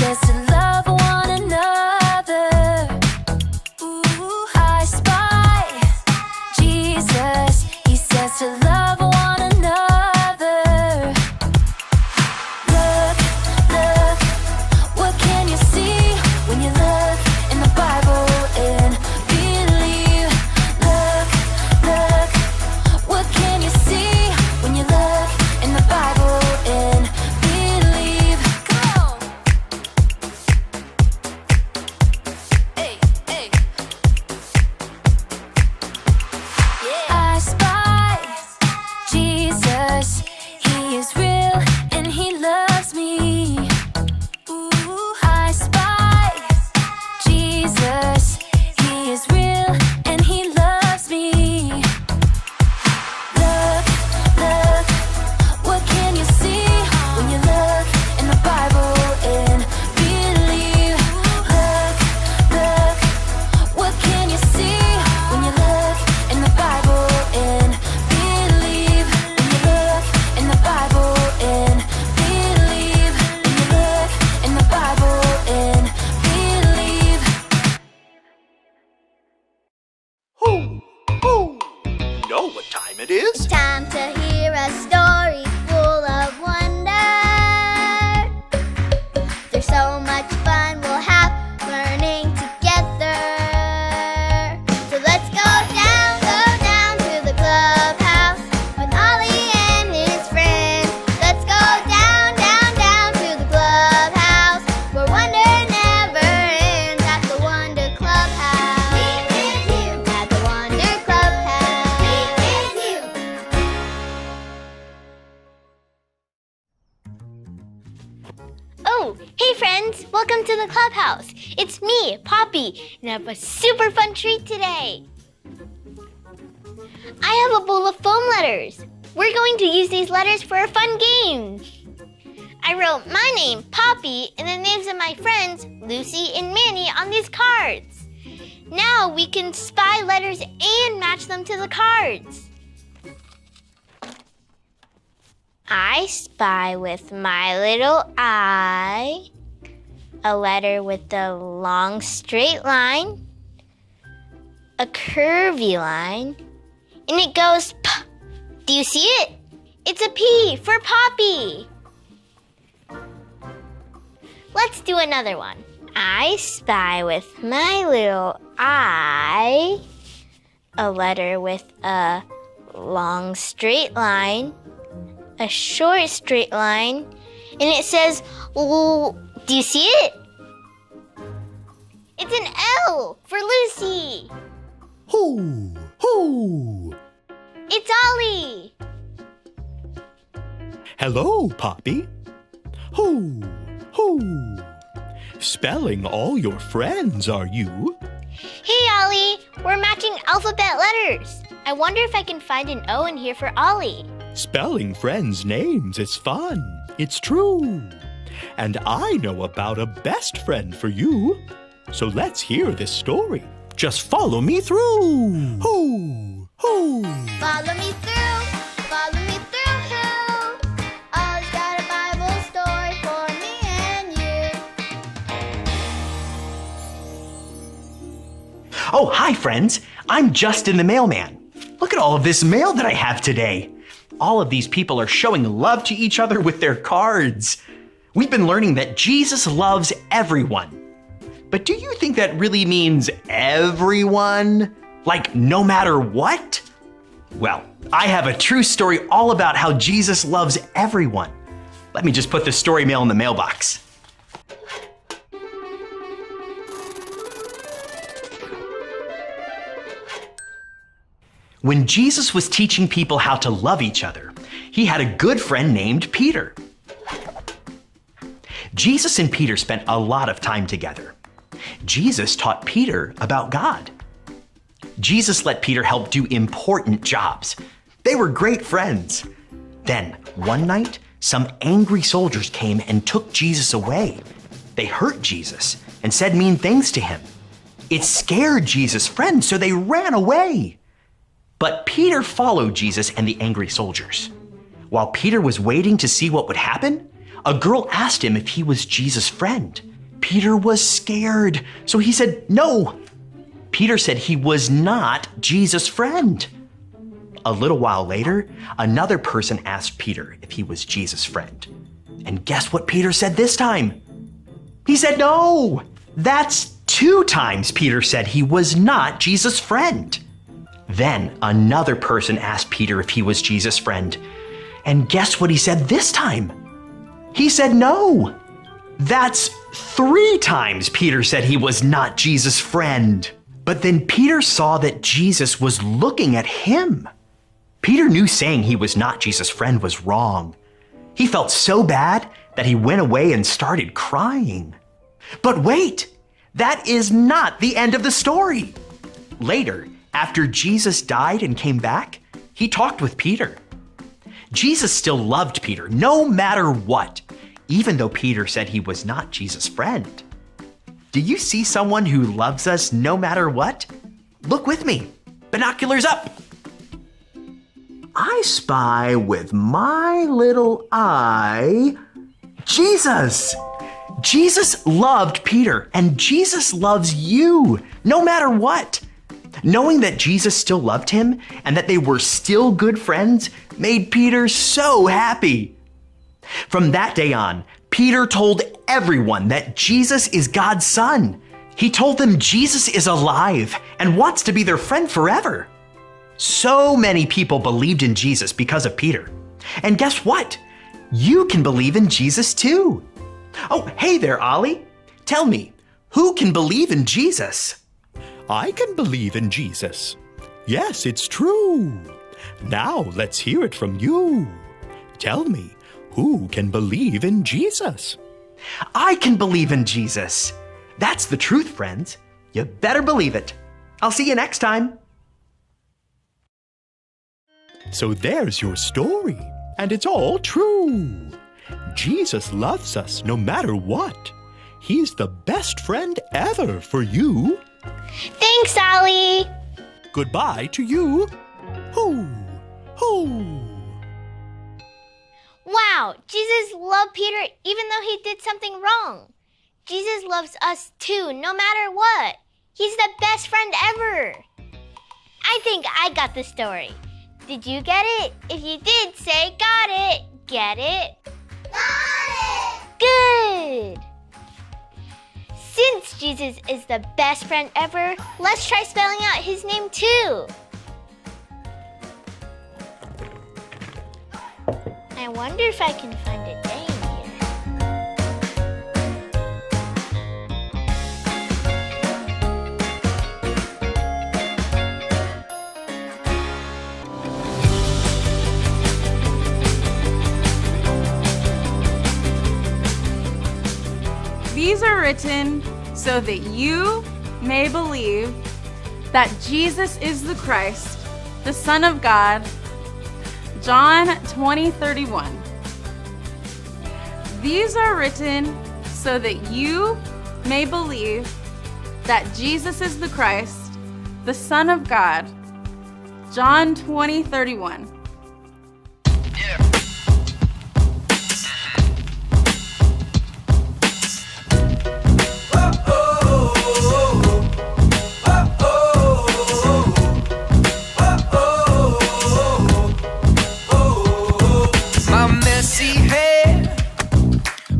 says to love one another. Ooh, I spy Jesus. He says to love one another. Look, look, what can you see when you look in the Bible and believe? Look, look, what can you see when you look in the Bible and believe? Come on. Hey, hey. Yeah. I spy Jesus. He is real and he loves me. Ooh, I spy Jesus. He is real and he loves me. Look, look, what can you see when you look in the Bible and believe? Look, look, what can you see when you look in the Bible and believe? When you look in the Bible and believe. When you look in the Bible and believe. Ho, ho! You know what time it is? Time to hear a story full of wonder. There's so much fun we'll have learning together. So let's go down to the clubhouse with Ollie and his friends. Let's go down to the clubhouse where wonder never ends at the Wonder Clubhouse. Meet with you at the Wonder Clubhouse. Meet with you. Oh, hey friends! Welcome to the clubhouse. It's me, Poppy, and I have a super fun treat today. I have a bowl of foam letters. We're going to use these letters for a fun game. I wrote my name, Poppy, and the names of my friends, Lucy and Manny, on these cards. Now we can spy letters and match them to the cards. I spy with my little eye a letter with a long straight line, a curvy line, and it goes P. Do you see it? It's a P for Poppy. Let's do another one. I spy with my little eye a letter with a long straight line, a short straight line, and it says, do you see it? It's an L for Lucy. Ho, ho! It's Ollie. Hello, Poppy. Ho, ho! Spelling all your friends, are you? Hey, Ollie. We're matching alphabet letters. I wonder if I can find an O in here for Ollie. Spelling friends' names is fun. It's true. And I know about a best friend for you. So let's hear this story. Just follow me through. Ho, ho! Follow me through, who? Ollie's got a Bible story for me and you. Oh, hi, friends. I'm Justin the mailman. Look at all of this mail that I have today. All of these people are showing love to each other with their cards. We've been learning that Jesus loves everyone. But do you think that really means everyone? Like no matter what? Well, I have a true story all about how Jesus loves everyone. Let me just put the story mail in the mailbox. When Jesus was teaching people how to love each other, he had a good friend named Peter. Jesus and Peter spent a lot of time together. Jesus taught Peter about God. Jesus let Peter help do important jobs. They were great friends. Then, one night, some angry soldiers came and took Jesus away. They hurt Jesus and said mean things to him. It scared Jesus' friends, so they ran away. But Peter followed Jesus and the angry soldiers. While Peter was waiting to see what would happen, a girl asked him if he was Jesus' friend. Peter was scared, so he said no. Peter said he was not Jesus' friend. A little while later, another person asked Peter if he was Jesus' friend. And guess what Peter said this time? He said no. That's 2 times Peter said he was not Jesus' friend. Then another person asked Peter if he was Jesus' friend. And guess what he said this time? He said no. That's 3 times Peter said he was not Jesus' friend. But then Peter saw that Jesus was looking at him. Peter knew saying he was not Jesus' friend was wrong. He felt so bad that he went away and started crying. But wait, that is not the end of the story. Later, after Jesus died and came back, he talked with Peter. Jesus still loved Peter no matter what, even though Peter said he was not Jesus' friend. Do you see someone who loves us no matter what? Look with me. Binoculars up. I spy with my little eye Jesus. Jesus loved Peter, and Jesus loves you no matter what. Knowing that Jesus still loved him and that they were still good friends made Peter so happy. From that day on, Peter told everyone that Jesus is God's son. He told them Jesus is alive and wants to be their friend forever. So many people believed in Jesus because of Peter. And guess what? You can believe in Jesus too. Oh, hey there, Ollie. Tell me, who can believe in Jesus? I can believe in Jesus. Yes, it's true. Now let's hear it from you. Tell me, who can believe in Jesus? I can believe in Jesus. That's the truth, friends. You better believe it. I'll see you next time. So there's your story, and it's all true. Jesus loves us no matter what. He's the best friend ever for you. Thanks, Ollie. Goodbye to you. Hoo, hoo. Wow, Jesus loved Peter even though he did something wrong. Jesus loves us too, no matter what. He's the best friend ever. I think I got the story. Did you get it? If you did, say got it. Get it? Got it! Good! Since Jesus is the best friend ever, let's try spelling out his name too. I wonder if I can find a day in These are written so that you may believe that Jesus is the Christ, the Son of God. John 20:31. These are written so that you may believe that Jesus is the Christ, the Son of God. John 20:31.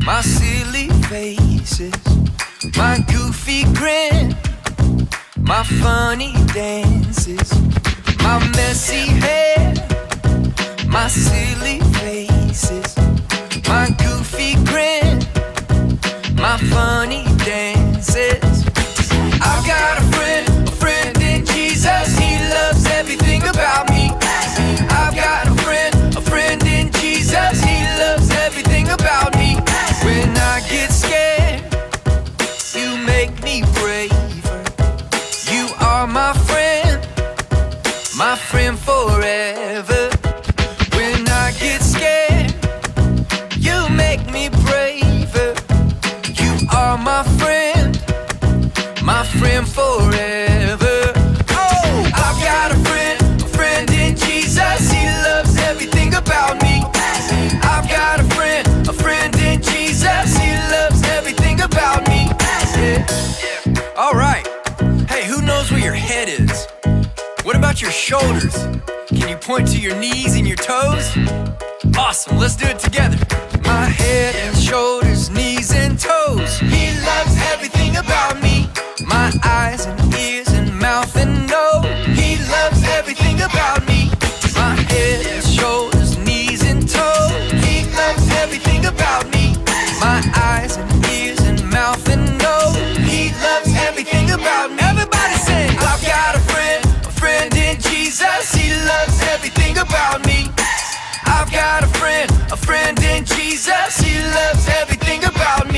My silly faces, my goofy grin, my funny dances, my messy hair, my silly faces, my goofy grin, my funny dances. I've got a friend in Jesus. He loves everything about me. I've got a friend in Jesus. He loves everything about me. When I get scared, you make me braver. You are my friend forever. When I get scared, you make me braver. You are my friend forever. Oh, I've got a friend in Jesus. He loves everything about me. I've got a friend in Jesus. He loves everything about me. point your shoulders? Can you point to your knees and your toes? Awesome, let's do it together. My head and shoulders, knees and toes. He loves everything about me. My eyes and ears and mouth and nose. He loves everything about me. My head and shoulders, knees and toes. He loves everything about me. My eyes and ears and mouth and nose. He loves everything about me. Everybody sing. I've got a friend in Jesus. He loves everything about me. I've got a friend in Jesus. He loves everything about me.